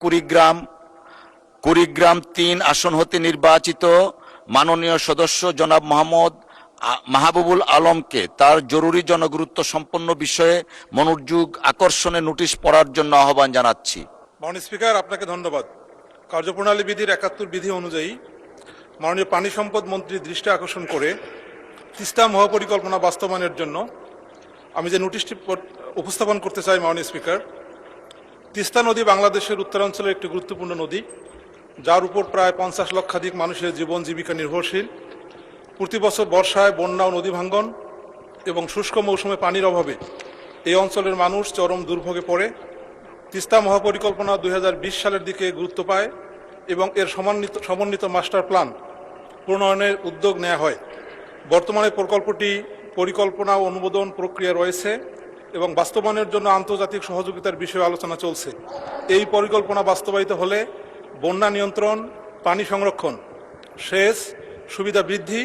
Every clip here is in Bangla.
কুড়িগ্রাম কুড়িগ্রাম ৩ আসন হতে নির্বাচিত মাননীয় সদস্য জনাব মাহবুবুল আলমকে তার জরুরি জনগুরুত্ব সম্পন্ন বিষয়ে মনোযোগ আকর্ষণে নোটিশ পড়ার জন্য আহ্বান জানাচ্ছি। মাননীয় স্পিকার, আপনাকে ধন্যবাদ। কার্যপ্রণালী বিধির ৭১ বিধি অনুযায়ী মাননীয় পানি সম্পদ মন্ত্রীর দৃষ্টি আকর্ষণ করে তিস্তা মহাপরিকল্পনা বাস্তবায়নের জন্য আমি যে নোটিশটি উপস্থাপন করতে চাই মাননীয় স্পিকার, তিস্তা নদী বাংলাদেশের উত্তরাঞ্চলের একটি গুরুত্বপূর্ণ নদী, যার উপর প্রায় ৫০ লক্ষাধিক মানুষের জীবন জীবিকা নির্ভরশীল। প্রতি বছর বর্ষায় বন্যা ও নদী ভাঙ্গন এবং শুষ্ক মৌসুমে পানির অভাবে এই অঞ্চলের মানুষ চরম দুর্ভোগে পড়ে। তিস্তা মহাপরিকল্পনা ২০২০ সালের দিকে গুরুত্ব পায় এবং এর সমন্বিত মাস্টার প্ল্যান প্রণয়নের উদ্যোগ নেওয়া হয়। বর্তমানে প্রকল্পটি পরিকল্পনা ও অনুমোদন প্রক্রিয়া রয়েছে এবং বাস্তবায়নের জন্য আন্তর্জাতিক সহযোগিতার বিষয়ে আলোচনা চলছে। এই পরিকল্পনা বাস্তবায়িত হলে বন্যা নিয়ন্ত্রণ, পানি সংরক্ষণ, সেচ সুবিধা বৃদ্ধি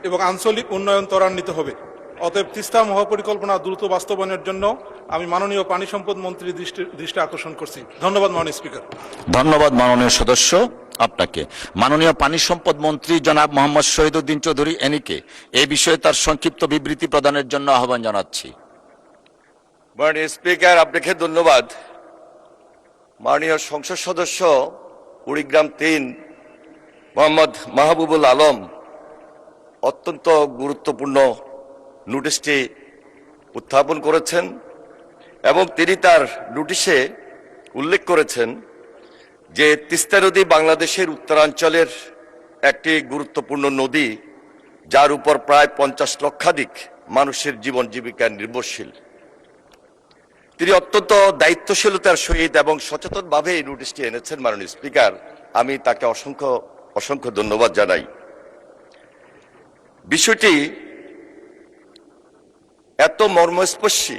এবং আঞ্চলিক উন্নয়ন ত্বরান্বিত হবে। অতএব তিস্তা মহাপরিকল্পনা দ্রুত বাস্তবায়নের জন্য আমি মাননীয় পানি সম্পদ মন্ত্রীর দৃষ্টি আকর্ষণ করছি। ধন্যবাদ মাননীয় স্পিকার। ধন্যবাদ মাননীয় সদস্য আপনাকে। মাননীয় পানি সম্পদ মন্ত্রী জনাব মোহাম্মদ শহীদউদ্দিন চৌধুরী এনিকে এই বিষয়ে তার সংক্ষিপ্ত বিবৃতি প্রদানের জন্য আহ্বান জানাচ্ছি। মাননীয় স্পিকার, আপনাকে ধন্যবাদ। মাননীয় সংসদ সদস্য কুড়িগ্রাম ৩ মোহাম্মদ মাহবুবুল আলম অত্যন্ত গুরুত্বপূর্ণ নোটিশটি উত্থাপন করেছেন এবং তিনি তার নোটিশে উল্লেখ করেছেন যে তিস্তা নদী বাংলাদেশের উত্তরাঞ্চলের একটি গুরুত্বপূর্ণ নদী, যার উপর প্রায় ৫০ লক্ষাধিক মানুষের জীবন জীবিকা নির্ভরশীল। তিনি অত্যন্ত দায়িত্বশীলতার সহিত এবং সচেতনভাবে এই নোটিশটি এনেছেন। মাননীয় স্পিকার, আমি তাকে অসংখ্য অসংখ্য ধন্যবাদ জানাই। বিষয়টি এত মর্মস্পর্শী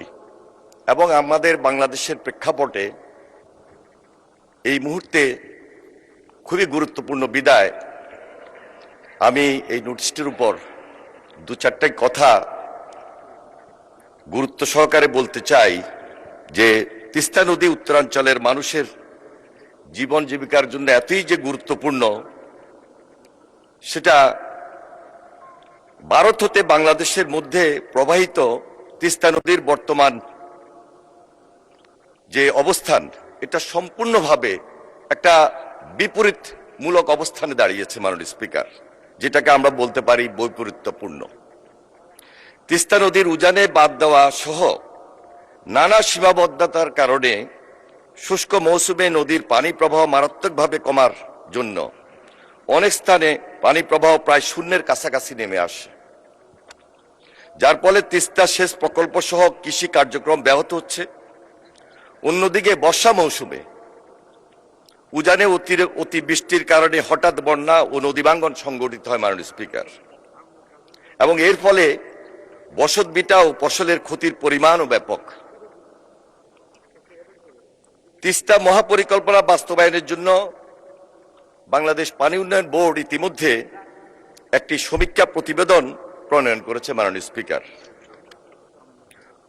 এবং আমাদের বাংলাদেশের প্রেক্ষাপটে এই মুহূর্তে খুবই গুরুত্বপূর্ণ বিধায় আমি এই নোটিশটির উপর দু চারটাই কথা গুরুত্ব সহকারে বলতে চাই। যে তিস্তা নদী উত্তরাঞ্চলের মানুষের জীবন জীবিকার জন্য এতই যে গুরুত্বপূর্ণ, সেটা ভারত হতে বাংলাদেশের মধ্যে প্রবাহিত তিস্তা নদীর বর্তমান যে অবস্থান, এটা সম্পূর্ণভাবে একটা বিপরীতমূলক অবস্থানে দাঁড়িয়েছে মাননীয় স্পিকার, যেটাকে আমরা বলতে পারি বৈপরীত্যপূর্ণ। তিস্তা নদীর উজানে বাঁধ দেওয়া সহ নানা সীমাবদ্ধতার কারণে শুষ্ক মৌসুমে নদীর পানি প্রবাহ মারাত্মকভাবে কমার জন্য অনেক স্থানে পানি প্রবাহ প্রায় শূন্যের কাছাকাছি নেমে আসে, যার ফলে তিস্তা সেচ প্রকল্প সহ কৃষি কার্যক্রম ব্যাহত হচ্ছে। অন্যদিকে বর্ষা মৌসুমে উজানে অতিবৃষ্টির কারণে হঠাৎ বন্যা ও নদী ভাঙ্গন সংঘটিত হয় মাননীয় স্পিকার, এবং এর ফলে বসতভিটা ও ফসলের ক্ষতির পরিমাণও ব্যাপক। তিস্তা মহাপরিকল্পনা বাস্তবায়নের জন্য বাংলাদেশ পানি উন্নয়ন বোর্ড ইতিমধ্যে একটি সমীক্ষা প্রতিবেদন প্রণয়ন করেছে মাননীয় স্পিকার।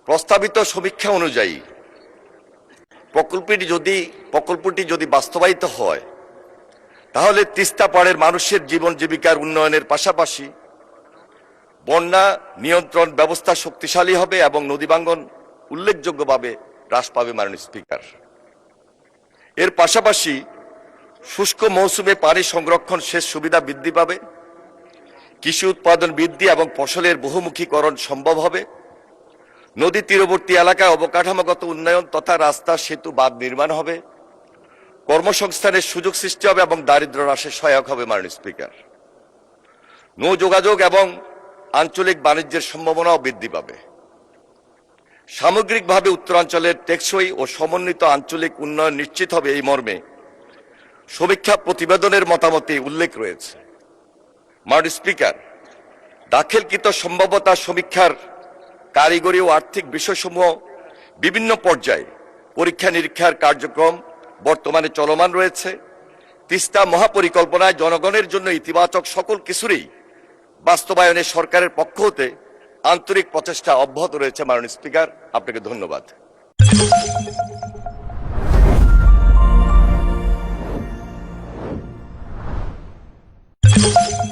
প্রস্তাবিত সমীক্ষা অনুযায়ী প্রকল্পটি যদি বাস্তবায়িত হয়, তাহলে তিস্তা পাড়ের মানুষের জীবন জীবিকার উন্নয়নের পাশাপাশি বন্যা নিয়ন্ত্রণ ব্যবস্থা শক্তিশালী হবে এবং নদী ভাঙ্গন উল্লেখযোগ্যভাবে হ্রাস পাবে মাননীয় স্পিকার। এর পাশাপাশি শুষ্ক মৌসুমে পানি সংরক্ষণ সেচ সুবিধা বৃদ্ধি পাবে, কৃষি উৎপাদন বৃদ্ধি এবং ফসলের বহুমুখীকরণ সম্ভব হবে, নদী তীরবর্তী এলাকায় অবকাঠামোগত উন্নয়ন তথা রাস্তা, সেতু, বাঁধ নির্মাণ হবে, কর্মসংস্থানের সুযোগ সৃষ্টি হবে এবং দারিদ্র্য হ্রাসে সহায়ক হবে মাননীয় স্পিকার। নৌ যোগাযোগ এবং আঞ্চলিক বাণিজ্যের সম্ভাবনাও বৃদ্ধি পাবে। সামগ্রিকভাবে উত্তরাঞ্চলের টেকসই ও সমন্বিত আঞ্চলিক উন্নয়ন নিশ্চিত হবে, এই মর্মে সমীক্ষা প্রতিবেদনের মতামতে উল্লেখ রয়েছে। মাননীয় স্পিকার, দাখিলকৃত সম্ভাব্যতা সমীক্ষার কারিগরি ও আর্থিক বিষয়সমূহ বিভিন্ন পর্যায়ে পরীক্ষা নিরীক্ষার কার্যক্রম বর্তমানে চলমান রয়েছে। তিস্তা মহাপরিকল্পনায় জনগণের জন্য ইতিবাচক সকল কিছুরই বাস্তবায়নে সরকারের পক্ষ হতে আন্তরিক প্রচেষ্টা অব্যাহত রয়েছে। মাননীয় স্পিকার, আপনাকে ধন্যবাদ। Thank you.